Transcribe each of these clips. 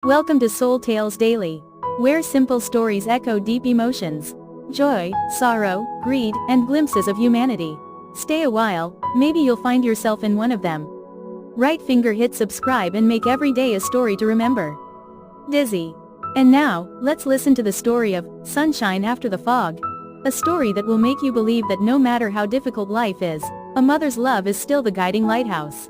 Welcome to Soul Tales Daily, where simple stories echo deep emotions, joy, sorrow, greed, and glimpses of humanity. Stay a while, maybe you'll find yourself in one of them. Right finger hit subscribe and make every day a story to remember. Dizzy. And now, let's listen to the story of Sunshine After the Fog. A story that will make you believe that no matter how difficult life is, a mother's love is still the guiding lighthouse.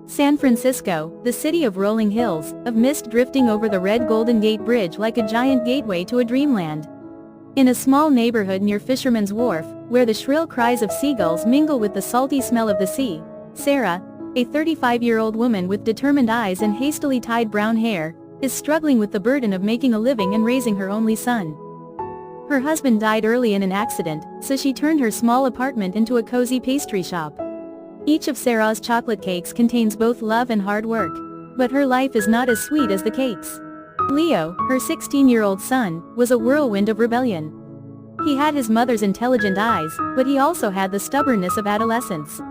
San Francisco, the city of rolling hills, of mist drifting over the red Golden Gate Bridge like a giant gateway to a dreamland. In a small neighborhood near Fisherman's Wharf, where the shrill cries of seagulls mingle with the salty smell of the sea, Sarah, a 35-year-old woman with determined eyes and hastily tied brown hair, is struggling with the burden of making a living and raising her only son. Her husband died early in an accident, so she turned her small apartment into a cozy pastry shop. Each of Sarah's chocolate cakes contains both love and hard work, but her life is not as sweet as the cakes. Leo, her 16-year-old son, was a whirlwind of rebellion. He had his mother's intelligent eyes, but he also had the stubbornness of adolescence.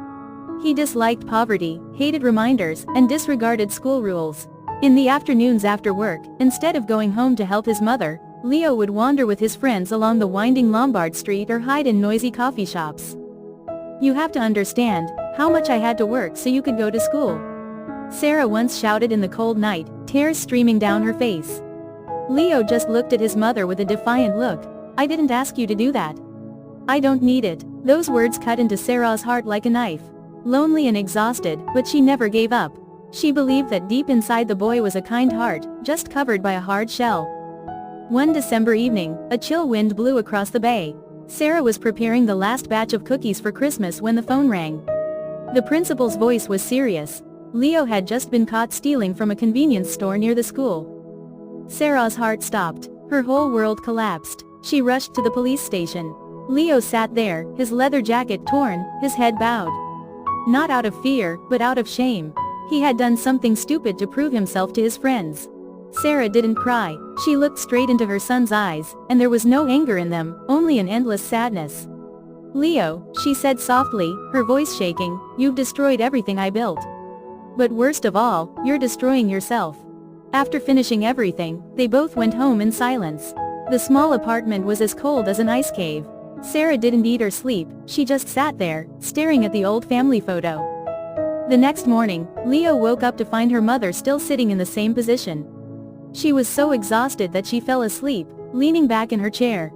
He disliked poverty, hated reminders, and disregarded school rules. In the afternoons after work, instead of going home to help his mother, Leo would wander with his friends along the winding Lombard Street or hide in noisy coffee shops. "You have to understand how much I had to work so you could go to school," Sarah once shouted in the cold night, tears streaming down her face. Leo just looked at his mother with a defiant look. "I didn't ask you to do that. I don't need it." Those words cut into Sarah's heart like a knife. Lonely and exhausted, but she never gave up. She believed that deep inside the boy was a kind heart, just covered by a hard shell. One December evening, a chill wind blew across the bay. Sarah was preparing the last batch of cookies for Christmas when the phone rang. The principal's voice was serious. Leo had just been caught stealing from a convenience store near the school. Sarah's heart stopped. Her whole world collapsed. She rushed to the police station. Leo sat there, his leather jacket torn, his head bowed. Not out of fear, but out of shame. He had done something stupid to prove himself to his friends. Sarah didn't cry. She looked straight into her son's eyes, and there was no anger in them, only an endless sadness. "Leo," she said softly, her voice shaking, "you've destroyed everything I built. But worst of all, you're destroying yourself." After finishing everything, they both went home in silence. The small apartment was as cold as an ice cave. Sarah didn't eat or sleep, she just sat there, staring at the old family photo. The next morning, Leo woke up to find her mother still sitting in the same position. She was so exhausted that she fell asleep, leaning back in her chair.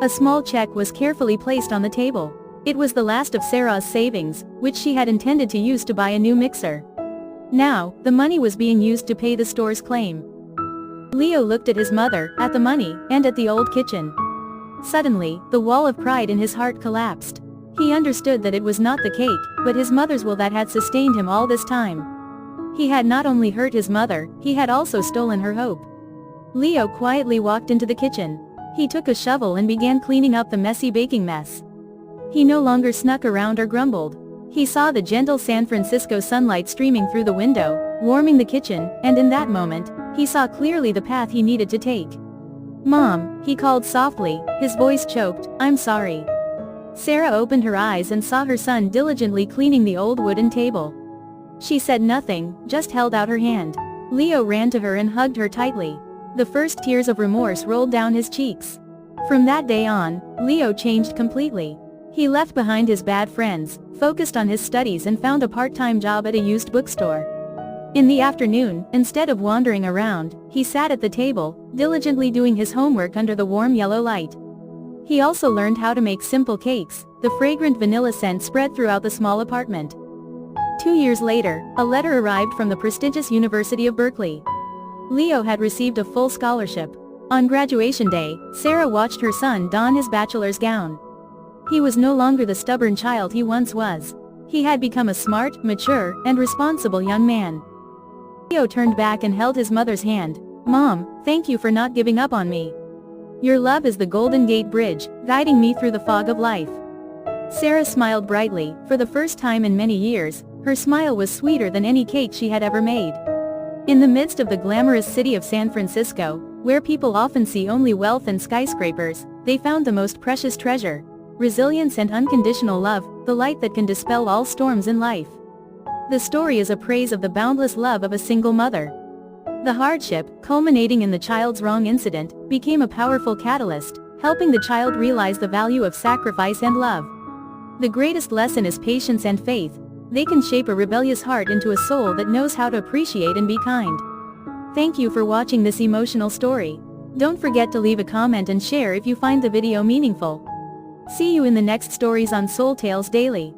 A small check was carefully placed on the table. It was the last of Sarah's savings, which she had intended to use to buy a new mixer. Now, the money was being used to pay the store's claim. Leo looked at his mother, at the money, and at the old kitchen. Suddenly, the wall of pride in his heart collapsed. He understood that it was not the cake, but his mother's will that had sustained him all this time. He had not only hurt his mother, he had also stolen her hope. Leo quietly walked into the kitchen. He took a shovel and began cleaning up the messy baking mess. He no longer snuck around or grumbled. He saw the gentle San Francisco sunlight streaming through the window, warming the kitchen, and in that moment, he saw clearly the path he needed to take. "Mom," he called softly, his voice choked, "I'm sorry." Sarah opened her eyes and saw her son diligently cleaning the old wooden table. She said nothing, just held out her hand. Leo ran to her and hugged her tightly. The first tears of remorse rolled down his cheeks. From that day on, Leo changed completely. He left behind his bad friends, focused on his studies and found a part-time job at a used bookstore. In the afternoon, instead of wandering around, he sat at the table, diligently doing his homework under the warm yellow light. He also learned how to make simple cakes. The fragrant vanilla scent spread throughout the small apartment. 2 years later, a letter arrived from the prestigious University of Berkeley. Leo had received a full scholarship. On graduation day, Sarah watched her son don his bachelor's gown. He was no longer the stubborn child he once was. He had become a smart, mature, and responsible young man. Leo turned back and held his mother's hand. "Mom, thank you for not giving up on me. Your love is the Golden Gate Bridge, guiding me through the fog of life." Sarah smiled brightly. For the first time in many years, her smile was sweeter than any cake she had ever made. In the midst of the glamorous city of San Francisco, where people often see only wealth and skyscrapers, they found the most precious treasure: resilience and unconditional love, the light that can dispel all storms in life. The story is a praise of the boundless love of a single mother. The hardship, culminating in the child's wrong incident, became a powerful catalyst, helping the child realize the value of sacrifice and love. The greatest lesson is patience and faith. They can shape a rebellious heart into a soul that knows how to appreciate and be kind. Thank you for watching this emotional story. Don't forget to leave a comment and share if you find the video meaningful. See you in the next stories on Soul Tales Daily.